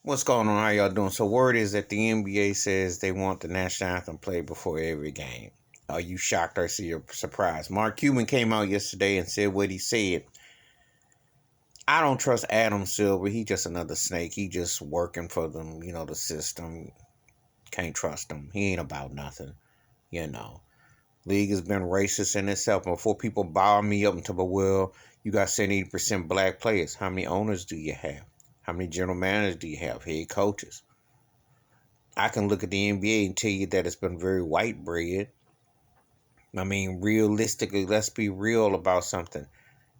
What's going on? How y'all doing? So word is that the NBA says they want the national anthem played before every game. Are you shocked or surprised? Mark Cuban came out yesterday and said what he said. I don't trust Adam Silver. He just another snake. He just working for them, the system. Can't trust him. He ain't about nothing, you know. League has been racist in itself. Before people bar me up and talk about, well, you got 70% black players. How many owners do you have? How many general managers do you have? Head coaches? I can look at the NBA and tell you that it's been very white bread. I mean, realistically, let's be real about something.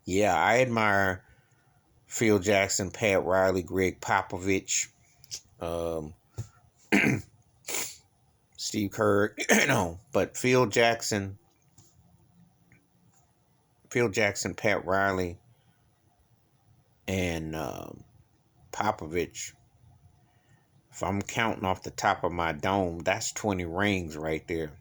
Yeah, I admire Phil Jackson, Pat Riley, Greg Popovich, um, Steve Kerr, but Phil Jackson, Pat Riley, and Popovich. If I'm counting off the top of my dome, that's 20 rings right there.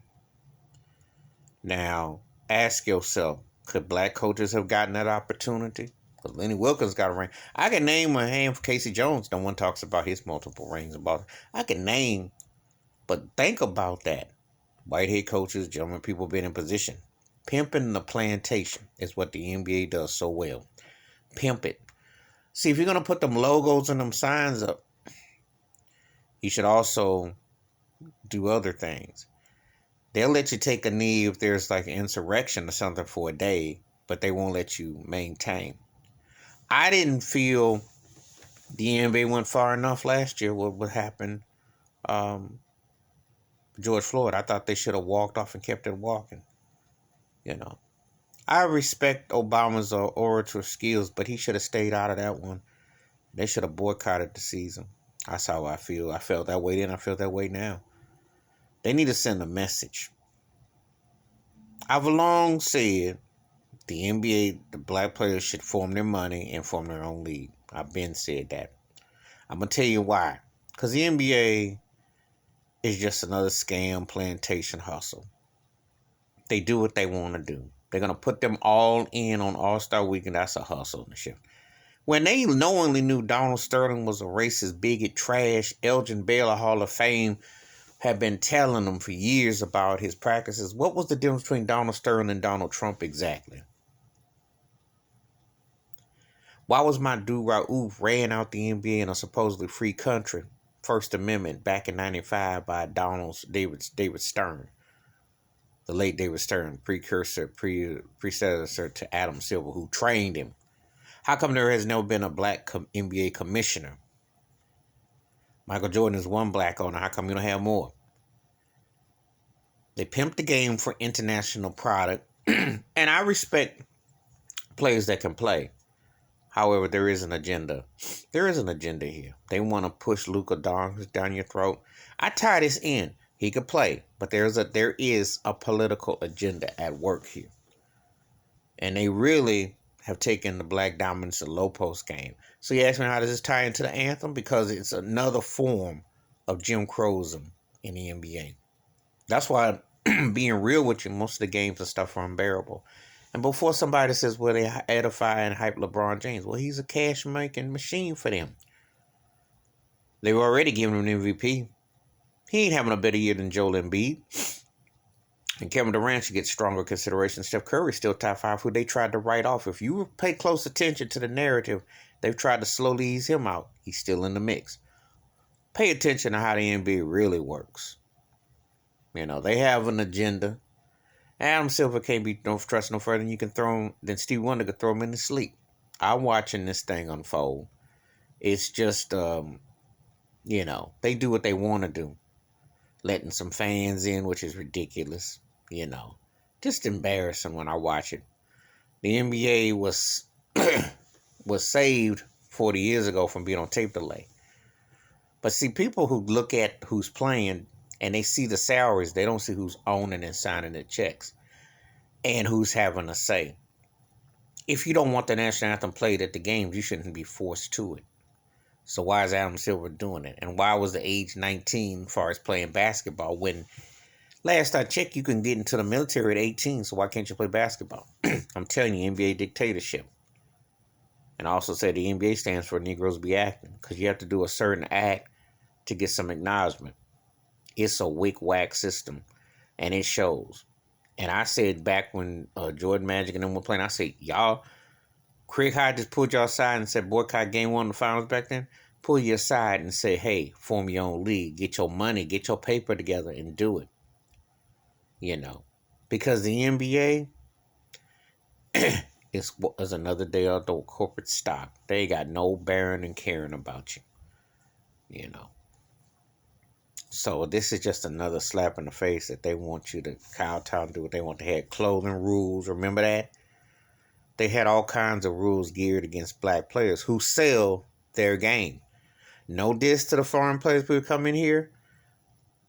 Now, ask yourself, could black coaches have gotten that opportunity? Because Lenny Wilkins got a ring. I can name a hand for Casey Jones. No one talks about his multiple rings. I can name, but think about that. White head coaches, gentlemen, people been in position. Pimping the plantation is what the NBA does so well. Pimp it. See, if you're going to put them logos and them signs up, you should also do other things. They'll let you take a knee if there's like an insurrection or something for a day, but they won't let you maintain. I didn't feel the NBA went far enough last year. What happened? George Floyd. I thought they should have walked off and kept it walking. I respect Obama's orator skills, but he should have stayed out of that one. They should have boycotted the season. That's how I feel. I felt that way then. I feel that way now. They need to send a message. I've long said the NBA, the black players should form their money and form their own league. I've been said that. I'm going to tell you why. Because the NBA is just another scam plantation hustle. They do what they want to do. They're going to put them all in on All-Star Weekend. That's a hustle and shit. When they knowingly knew Donald Sterling was a racist, bigot, trash, Elgin Baylor Hall of Fame, had been telling them for years about his practices. What was the difference between Donald Sterling and Donald Trump exactly? Why was my dude Raouf ran out the NBA in a supposedly free country? First Amendment back in 95 by David Stern. The late David Stern, predecessor to Adam Silver, who trained him. How come there has never been a black NBA commissioner? Michael Jordan is one black owner. How come you don't have more? They pimp the game for international product. And I respect players that can play. However, there is an agenda. There is an agenda here. They want to push Luka Doncic down your throat. I tie this in. He could play, but there is a political agenda at work here. And they really have taken the black dominance of low post game. So you ask me, how does this tie into the anthem? Because it's another form of Jim Crowsism in the NBA. That's why, being real with you, most of the games and stuff are unbearable. And before somebody says, well, they edify and hype LeBron James, well, he's a cash-making machine for them. They were already giving him an MVP. He ain't having a better year than Joel Embiid. And Kevin Durant should get stronger consideration. Steph Curry still top 5, who they tried to write off. If you pay close attention to the narrative, they've tried to slowly ease him out. He's still in the mix. Pay attention to how the NBA really works. They have an agenda. Adam Silver can't be trusted no further than you can throw him, than Steve Wonder could throw him in his sleep. I'm watching this thing unfold. It's just, they do what they want to do. Letting some fans in, which is ridiculous. Just embarrassing when I watch it. The NBA was was saved 40 years ago from being on tape delay. But see, people who look at who's playing and they see the salaries, they don't see who's owning and signing the checks and who's having a say. If you don't want the national anthem played at the games, you shouldn't be forced to it. So why is Adam Silver doing it? And why was the age 19 as far as playing basketball when last I checked you can get into the military at 18, so why can't you play basketball? I'm telling you, NBA dictatorship. And also said the NBA stands for Negroes Be Acting, because you have to do a certain act to get some acknowledgement. It's a wick-whack system, and it shows. And I said back when Jordan Magic and them were playing, I said, y'all, Craig Hyde just pulled y'all aside and said boycott game one of the finals back then. Pull you aside and say, hey, form your own league. Get your money, get your paper together and do it. You know. Because the NBA is another day of the corporate stock. They got no bearing and caring about you. You know. So this is just another slap in the face that they want you to kowtow and do what they want. They had clothing rules. Remember that? They had all kinds of rules geared against black players who sell their game. No diss to the foreign players who come in here,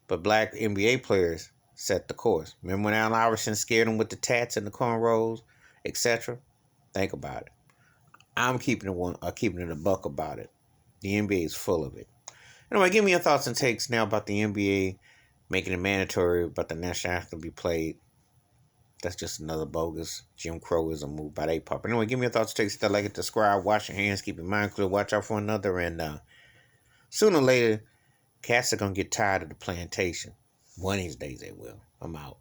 but black NBA players set the course. Remember when Allen Iverson scared them with the tats and the cornrows, etc.? Think about it. I'm keeping it a buck about it. The NBA is full of it. Anyway, give me your thoughts and takes now about the NBA making it mandatory about the national anthem be played. That's just another bogus Jim Crowism move by they pop. Anyway, give me your thoughts and takes. Hit that like it, subscribe, wash your hands, keep your mind clear, watch out for another, and sooner or later, cats are gonna get tired of the plantation. One of these days they will. I'm out.